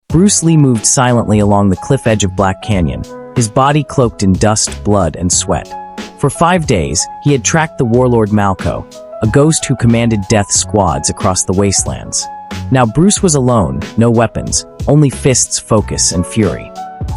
Bruce Lee moved silently along the cliff edge of Black Canyon, his body cloaked in dust, blood, and sweat. For 5 days, he had tracked the warlord Malco, a ghost who commanded death squads across the wastelands. Now Bruce was alone, no weapons, only fists, focus, and fury.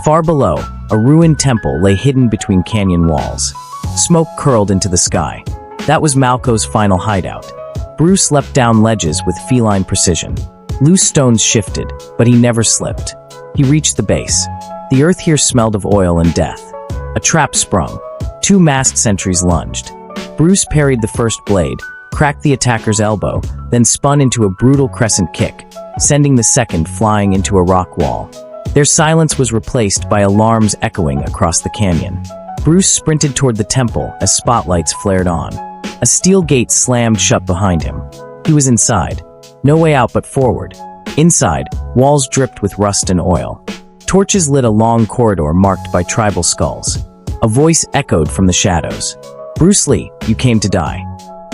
Far below, a ruined temple lay hidden between canyon walls. Smoke curled into the sky. That was Malco's final hideout. Bruce leapt down ledges with feline precision. Loose stones shifted, but he never slipped. He reached the base. The earth here smelled of oil and death. A trap sprung. 2 masked sentries lunged. Bruce parried the first blade, cracked the attacker's elbow, then spun into a brutal crescent kick, sending the second flying into a rock wall. Their silence was replaced by alarms echoing across the canyon. Bruce sprinted toward the temple as spotlights flared on. A steel gate slammed shut behind him. He was inside. No way out but forward. Inside, walls dripped with rust and oil. Torches lit a long corridor marked by tribal skulls. A voice echoed from the shadows. "Bruce Lee, you came to die."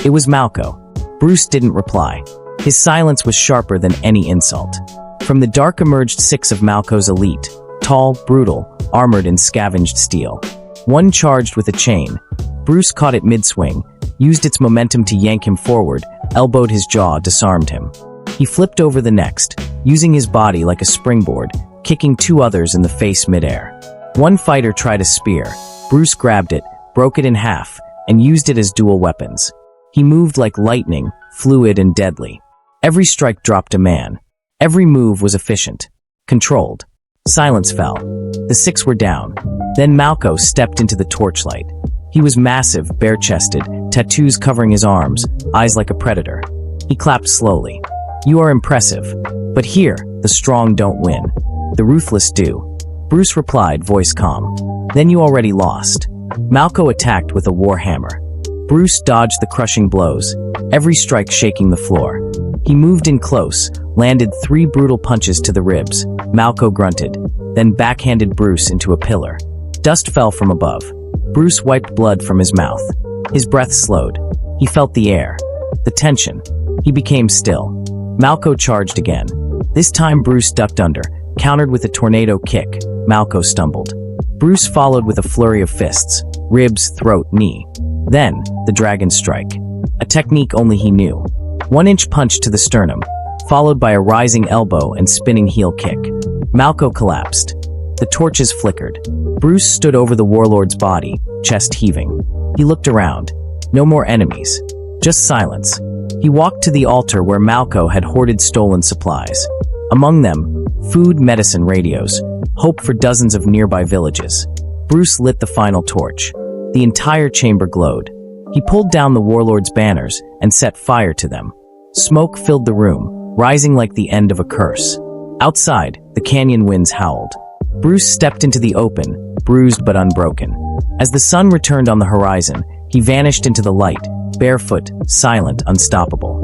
It was Malco. Bruce didn't reply. His silence was sharper than any insult. From the dark emerged 6 of Malco's elite, tall, brutal, armored in scavenged steel. One charged with a chain. Bruce caught it mid-swing, used its momentum to yank him forward, elbowed his jaw, disarmed him. He flipped over the next, using his body like a springboard, kicking 2 others in the face midair. One fighter tried a spear. Bruce grabbed it, broke it in half, and used it as dual weapons. He moved like lightning, fluid and deadly. Every strike dropped a man. Every move was efficient, controlled. Silence fell. The 6 were down. Then Malco stepped into the torchlight. He was massive, bare-chested, tattoos covering his arms, eyes like a predator. He clapped slowly. "You are impressive. But here, the strong don't win. The ruthless do." Bruce replied, voice calm. "Then you already lost." Malco attacked with a war hammer. Bruce dodged the crushing blows, every strike shaking the floor. He moved in close, landed 3 brutal punches to the ribs. Malco grunted, then backhanded Bruce into a pillar. Dust fell from above. Bruce wiped blood from his mouth. His breath slowed. He felt the air, the tension. He became still. Malco charged again. This time Bruce ducked under, countered with a tornado kick. Malco stumbled. Bruce followed with a flurry of fists, ribs, throat, knee. Then, the dragon strike. A technique only he knew. 1-inch punch to the sternum, followed by a rising elbow and spinning heel kick. Malco collapsed. The torches flickered. Bruce stood over the warlord's body, chest heaving. He looked around. No more enemies. Just silence. He walked to the altar where Malco had hoarded stolen supplies. Among them, food, medicine, radios, hope for dozens of nearby villages. Bruce lit the final torch. The entire chamber glowed. He pulled down the warlord's banners and set fire to them. Smoke filled the room, rising like the end of a curse. Outside, the canyon winds howled. Bruce stepped into the open, bruised but unbroken. As the sun returned on the horizon, he vanished into the light, barefoot, silent, unstoppable.